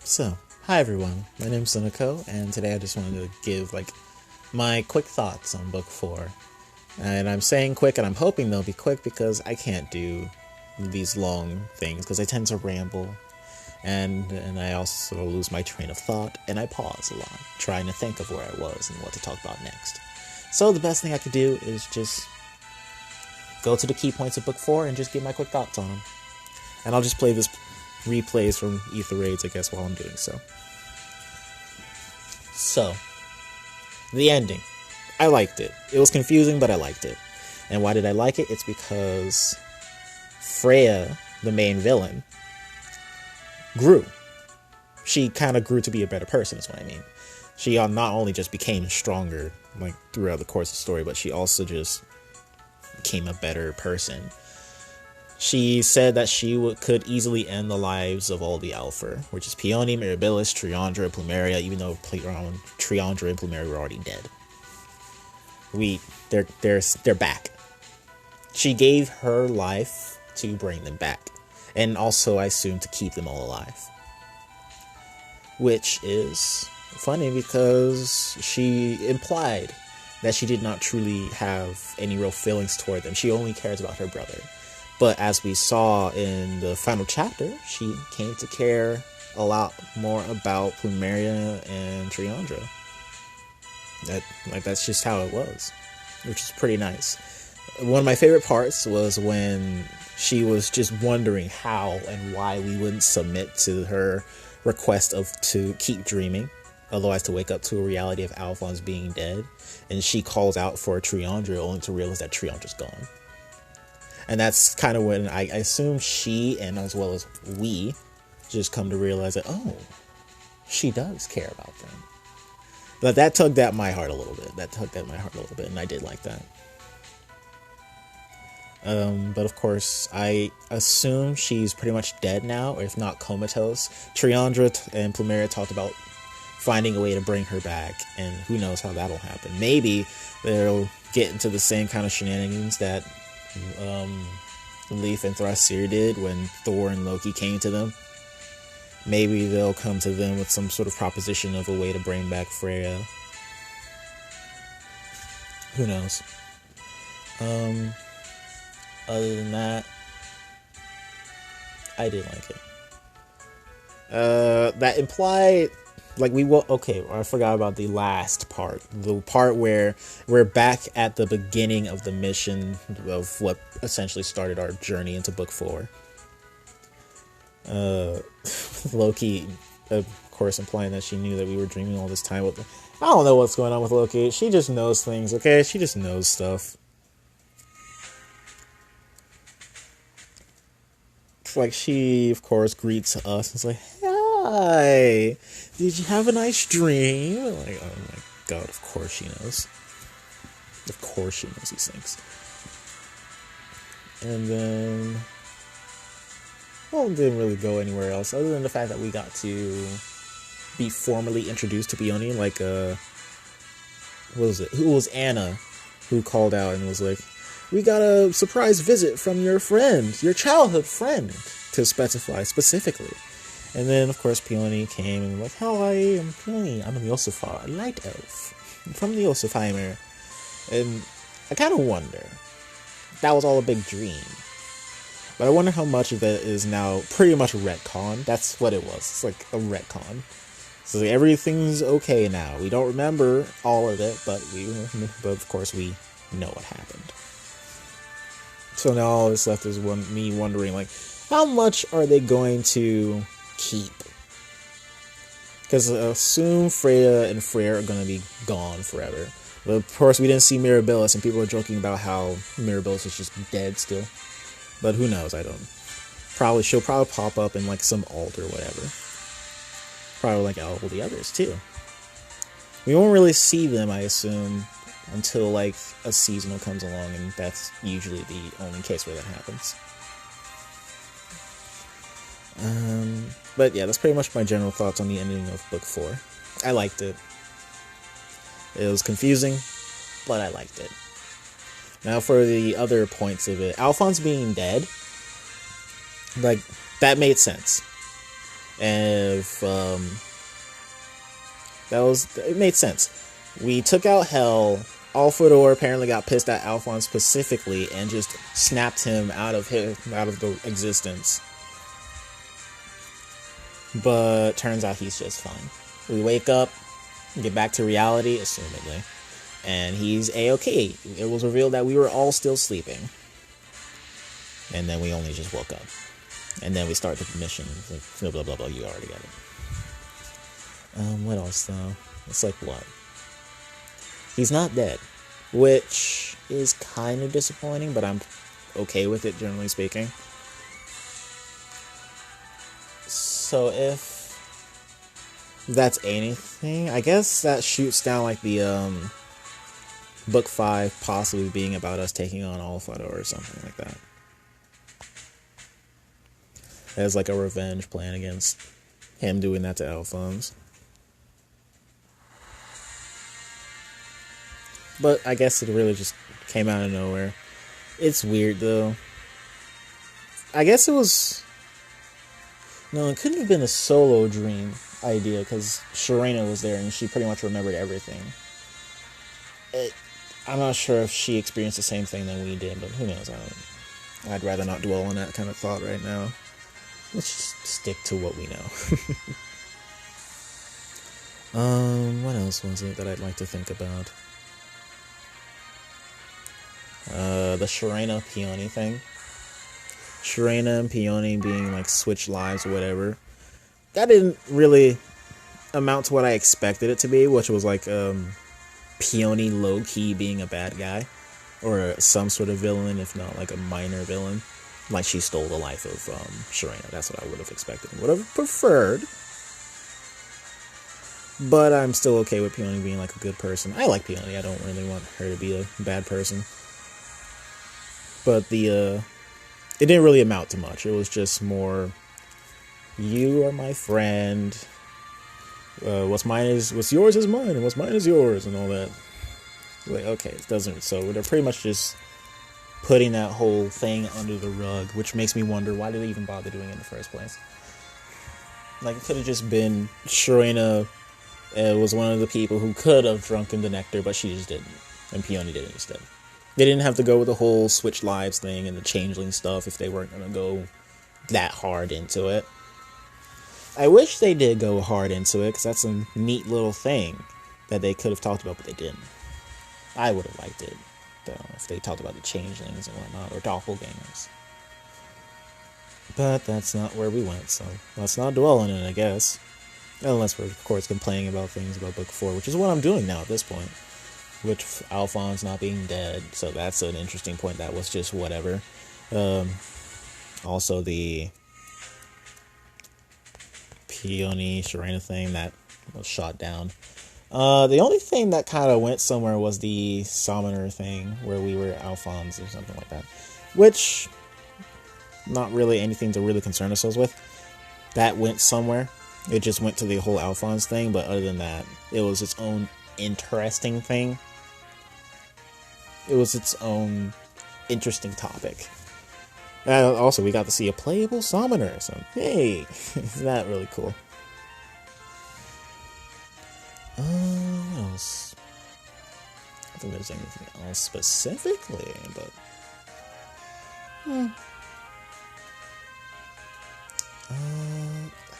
So, hi everyone, my name's Sunako, and today I just wanted to give, my quick thoughts on book 4. And I'm saying quick, and I'm hoping they'll be quick because I can't do these long things, because I tend to ramble, and I also lose my train of thought, and I pause a lot, trying to think of where I was and what to talk about next. So the best thing I could do is just go to the key points of book 4 and just give my quick thoughts on them. And I'll just play this replays from Ether Raids, I guess, while I'm doing so. So, the ending. I liked it. It was confusing, but I liked it. And why did I like it? It's because Freya, the main villain, grew. She kind of grew to be a better person, is what I mean. She not only just became stronger, throughout the course of the story, but she also just became a better person. She said that she could easily end the lives of all the Alpha, which is Peony, Mirabilis, Triandra, Plumeria, even though Triandra and Plumeria were already dead. They're back. She gave her life to bring them back, and also, I assume, to keep them all alive. Which is funny because she implied that she did not truly have any real feelings toward them. She only cares about her brother. But as we saw in the final chapter, she came to care a lot more about Plumeria and Triandra. That's just how it was, which is pretty nice. One of my favorite parts was when she was just wondering how and why we wouldn't submit to her request to keep dreaming, otherwise to wake up to a reality of Alphonse being dead. And she calls out for Triandra only to realize that Triandra's gone. And that's kind of when I assume she, and as well as we, just come to realize that, oh, she does care about them. But that tugged at my heart a little bit. And I did like that. But of course, I assume she's pretty much dead now, or if not comatose. Triandra and Plumeria talked about finding a way to bring her back, and who knows how that'll happen. Maybe they'll get into the same kind of shenanigans that Leaf and Thrasir did when Thor and Loki came to them. Maybe they'll come to them with some sort of proposition of a way to bring back Freya. Who knows? Other than that, I did like it. That implied, I forgot about the last part. The part where we're back at the beginning of the mission of what essentially started our journey into book 4. Loki, of course, implying that she knew that we were dreaming all this time. I don't know what's going on with Loki. She just knows things, okay? She just knows stuff. She, of course, greets us. It's like, hi, did you have a nice dream? Oh my god, of course she knows. Of course she knows these things. And then, it didn't really go anywhere else, other than the fact that we got to be formally introduced to Peony, what was it? Who was Anna, who called out and was like, we got a surprise visit from your friend, your childhood friend, to specify specifically. And then, of course, Peony came and was like, hi, I'm Peony. I'm a Yosifar, a light elf from the Yosifheimer. And I kind of wonder, that was all a big dream. But I wonder how much of it is now pretty much retcon. That's what it was. It's like a retcon. So everything's okay now. We don't remember all of it, but of course we know what happened. So now all that's left is me wondering, how much are they going to keep? Because assume Freya and Freyr are going to be gone forever. But of course, we didn't see Mirabilis, and people are joking about how Mirabilis is just dead still. But who knows? I don't. She'll probably pop up in some alt or whatever. Probably all the others too. We won't really see them, I assume, until a seasonal comes along, and that's usually the only case where that happens. But yeah, that's pretty much my general thoughts on the ending of book 4. I liked it. It was confusing, but I liked it. Now for the other points of it, Alphonse being dead, that made sense. And if, it made sense. We took out Hell. Alfador apparently got pissed at Alphonse specifically and just snapped him out of the existence. But turns out he's just fine. We wake up, get back to reality, assumedly, and he's A-okay. It was revealed that we were all still sleeping. And then we only just woke up. And then we start the mission. Like, blah, blah, blah, blah, you already got it. What else, though? It's like, what? He's not dead. Which is kind of disappointing, but I'm okay with it, generally speaking. So if that's anything, I guess that shoots down, like, the, Book 5 possibly being about us taking on Alfado or something like that. As, like, a revenge plan against him doing that to Alphonse. But I guess it really just came out of nowhere. It's weird, though. I guess it was... No, it couldn't have been a solo dream idea, because Sharena was there, and she pretty much remembered everything. I'm not sure if she experienced the same thing that we did, but who knows? I'd rather not dwell on that kind of thought right now. Let's just stick to what we know. What else was it that I'd like to think about? The Sharena Peony thing. Sharena and Peony being, like, switch lives or whatever. That didn't really amount to what I expected it to be, which was, like, Peony low-key being a bad guy. Or some sort of villain, if not, like, a minor villain. Like, she stole the life of Sharena. That's what I would have expected and would have preferred. But I'm still okay with Peony being, like, a good person. I like Peony. I don't really want her to be a bad person. But it didn't really amount to much. It was just more, you are my friend. What's yours is mine, and what's mine is yours, and all that. Like, okay, it doesn't. So they're pretty much just putting that whole thing under the rug, which makes me wonder, why did they even bother doing it in the first place? Like, it could have just been Sharena was one of the people who could have drunken the nectar, but she just didn't, and Peony did it instead. They didn't have to go with the whole switch lives thing and the changeling stuff if they weren't going to go that hard into it. I wish they did go hard into it, because that's a neat little thing that they could have talked about, but they didn't. I would have liked it, though, if they talked about the changelings and whatnot, or doppelgangers. But that's not where we went, so let's not dwell on it, I guess. Unless we're, of course, complaining about things about Book 4, which is what I'm doing now at this point. With Alphonse not being dead, so that's an interesting point. That was just whatever. Also, the Peony Sharena thing that was shot down. The only thing that kind of went somewhere was the Summoner thing, where we were Alphonse or something like that. Which, not really anything to really concern ourselves with. That went somewhere. It just went to the whole Alphonse thing, but other than that, it was its own interesting thing. It was its own interesting topic. Also, we got to see a playable summoner, so hey, isn't that really cool? What else? I don't think there's anything else specifically, but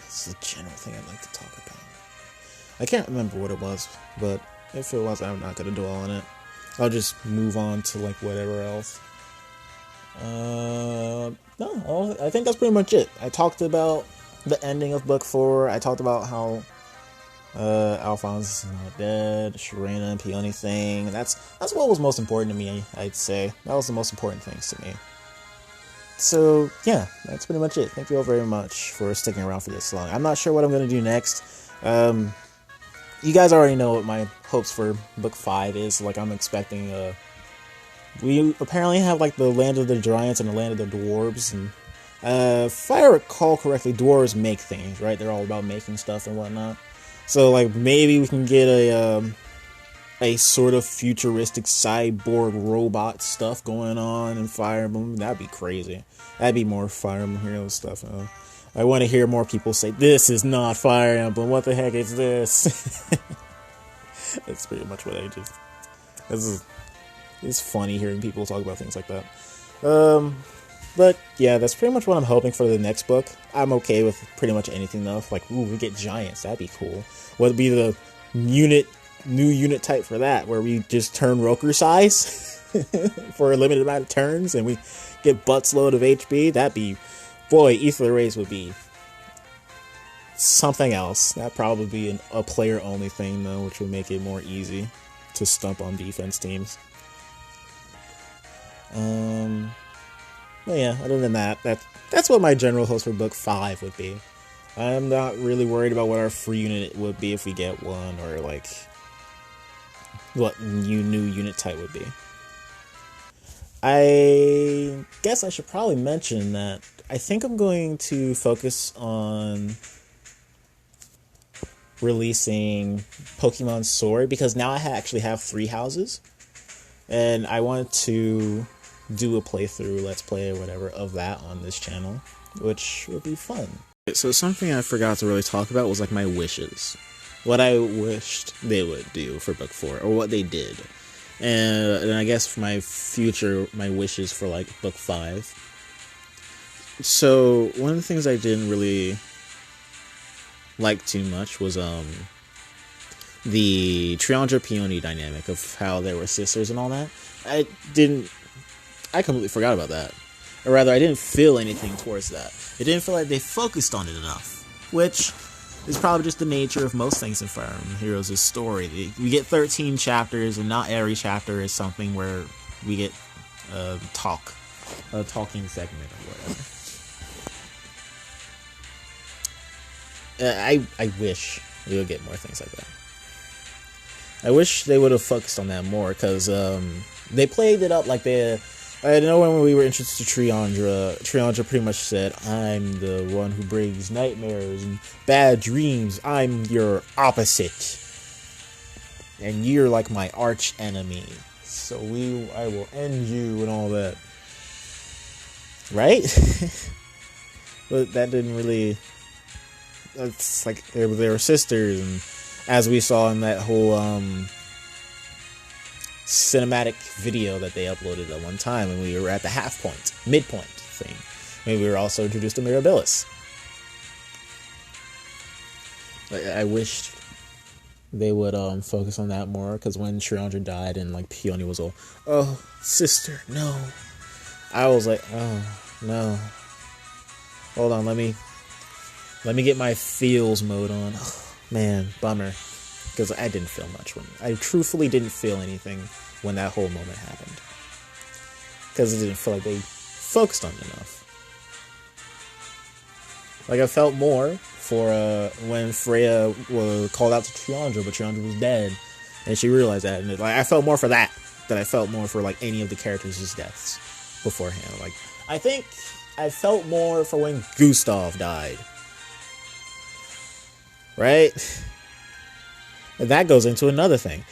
that's the general thing I'd like to talk about. I can't remember what it was, but if it was, I'm not going to dwell on it. I'll just move on to, like, whatever else. No, I think that's pretty much it. I talked about the ending of Book 4. I talked about how Alphonse is not dead, Sharena and Peony thing. That's what was most important to me, I'd say. That was the most important things to me. So, yeah, that's pretty much it. Thank you all very much for sticking around for this long. I'm not sure what I'm going to do next. You guys already know what my hopes for Book 5 is. Like, I'm expecting, we apparently have, like, the Land of the Giants and the Land of the Dwarves, and, if I recall correctly, dwarves make things, right? They're all about making stuff and whatnot. So, like, maybe we can get a sort of futuristic cyborg robot stuff going on in Fire Emblem. That'd be crazy. That'd be more Fire Emblem Hero stuff, I want to hear more people say, "This is not Fire Emblem. What the heck is this?" That's pretty much what I just. It's funny hearing people talk about things like that. But yeah, that's pretty much what I'm hoping for the next book. I'm okay with pretty much anything though. Like, ooh, we get giants. That'd be cool. What would be the new unit type for that? Where we just turn Roku size for a limited amount of turns and we get butts load of HP. That'd be, boy, Ether Race would be something else. That'd probably be a player only thing though, which would make it more easy to stump on defense teams. But yeah, other than that, that's what my general hopes for book 5 would be. I'm not really worried about what our free unit would be if we get one, or like what new unit type would be. I guess I should probably mention that I think I'm going to focus on releasing Pokemon Sword, because now I actually have 3 houses, and I want to do a playthrough, let's play or whatever of that on this channel, which would be fun. So something I forgot to really talk about was like my wishes, what I wished they would do for book 4, or what they did, and I guess for my future, my wishes for like book 5. So one of the things I didn't really like too much was the Triandra Peony dynamic of how they were sisters and all that. I completely forgot about that. Or rather, I didn't feel anything towards that. It didn't feel like they focused on it enough, which is probably just the nature of most things in Fire Emblem Heroes' story. We get 13 chapters, and not every chapter is something where we get a talking segment or whatever. I wish we would get more things like that. I wish they would have focused on that more, because they played it up like they... I know when we were introduced to Triandra pretty much said, "I'm the one who brings nightmares and bad dreams. I'm your opposite. And you're like my arch enemy. So I will end you," and all that. Right? But that didn't really... It's like they were sisters, and as we saw in that whole cinematic video that they uploaded at one time when we were at the midpoint thing. Maybe we were also introduced to Mirabilis. I wished they would focus on that more, because when Triandra died and like Peony was all, "Oh, sister, no," I was like, "Oh, no. Hold on, let me get my feels mode on." Oh, man, bummer. Because I didn't feel much I truthfully didn't feel anything when that whole moment happened. Because it didn't feel like they focused on it enough. Like, I felt more for when Freya was called out to Triandra, but Triandra was dead, and she realized that. And I felt more for that than I felt more for like any of the characters' deaths beforehand. Like, I think I felt more for when Gustav died. Right? And that goes into another thing.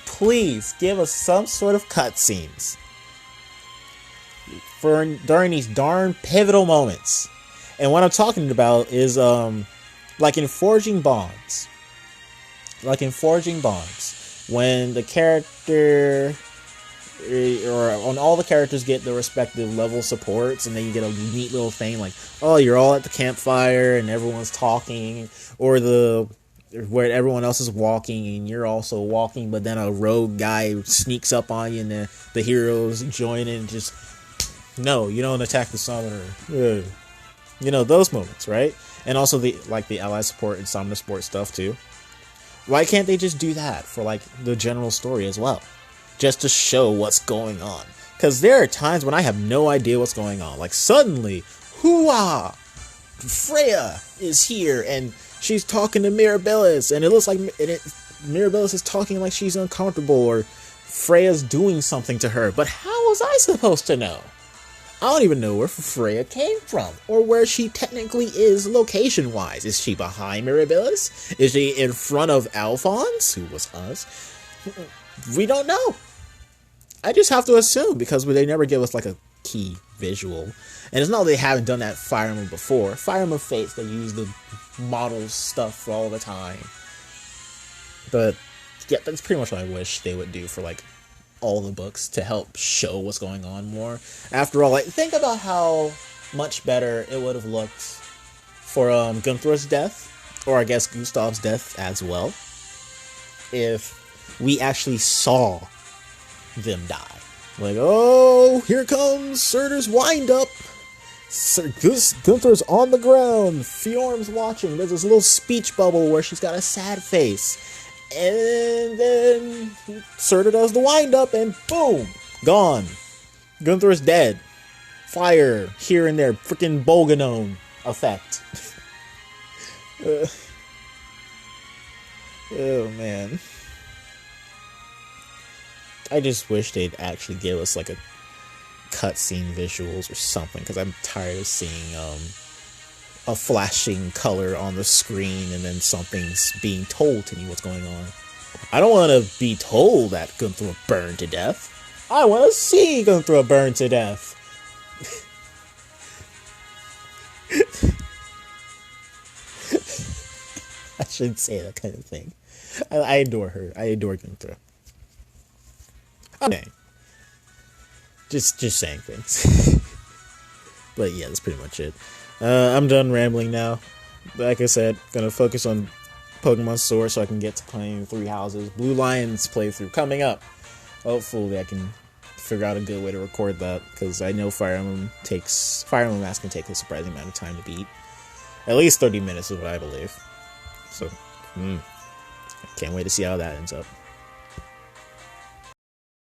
Please give us some sort of cutscenes during these darn pivotal moments. And what I'm talking about is like in Forging Bonds. When the character or on all the characters get the respective level supports, and then you get a neat little thing like, oh, you're all at the campfire and everyone's talking, or where everyone else is walking and you're also walking, but then a rogue guy sneaks up on you and the heroes join in and just, no, you don't attack the summoner. Yeah. You know, those moments, right? And also the ally support and summoner support stuff too. Why can't they just do that for like the general story as well? Just to show what's going on. Because there are times when I have no idea what's going on. Like suddenly, hoo-ah! Freya is here and she's talking to Mirabilis, and it looks like Mirabilis is talking like she's uncomfortable, or Freya's doing something to her. But how was I supposed to know? I don't even know where Freya came from, or where she technically is location-wise. Is she behind Mirabilis? Is she in front of Alphonse, who was us? We don't know. I just have to assume, because they never give us like a key visual. And it's not that they haven't done that Fire Emblem before. Fire Emblem Fates, they use the model stuff all the time. But yeah, that's pretty much what I wish they would do for like all the books to help show what's going on more. After all, like, think about how much better it would have looked for Gunther's death, or I guess Gustav's death as well, if we actually saw them die. Like, oh, here comes Surtur's wind-up. Gunther's on the ground. Fjorm's watching. There's this little speech bubble where she's got a sad face. And then Surtur does the wind-up, and boom! Gone. Gunther's dead. Fire here and there. Freaking Bolganone effect. Oh, man. I just wish they'd actually give us like a cutscene visuals or something, because I'm tired of seeing a flashing color on the screen and then something's being told to me what's going on. I don't want to be told that Gunther burned to death. I want to see Gunther burn to death. I shouldn't say that kind of thing. I adore her. I adore Gunther. Okay. Just saying things. But yeah, that's pretty much it. I'm done rambling now. Like I said, gonna focus on Pokemon Sword so I can get to playing 3 Houses. Blue Lion's playthrough coming up. Hopefully I can figure out a good way to record that, because I know Fire Emblem Mask can take a surprising amount of time to beat. At least 30 minutes is what I believe. So, can't wait to see how that ends up.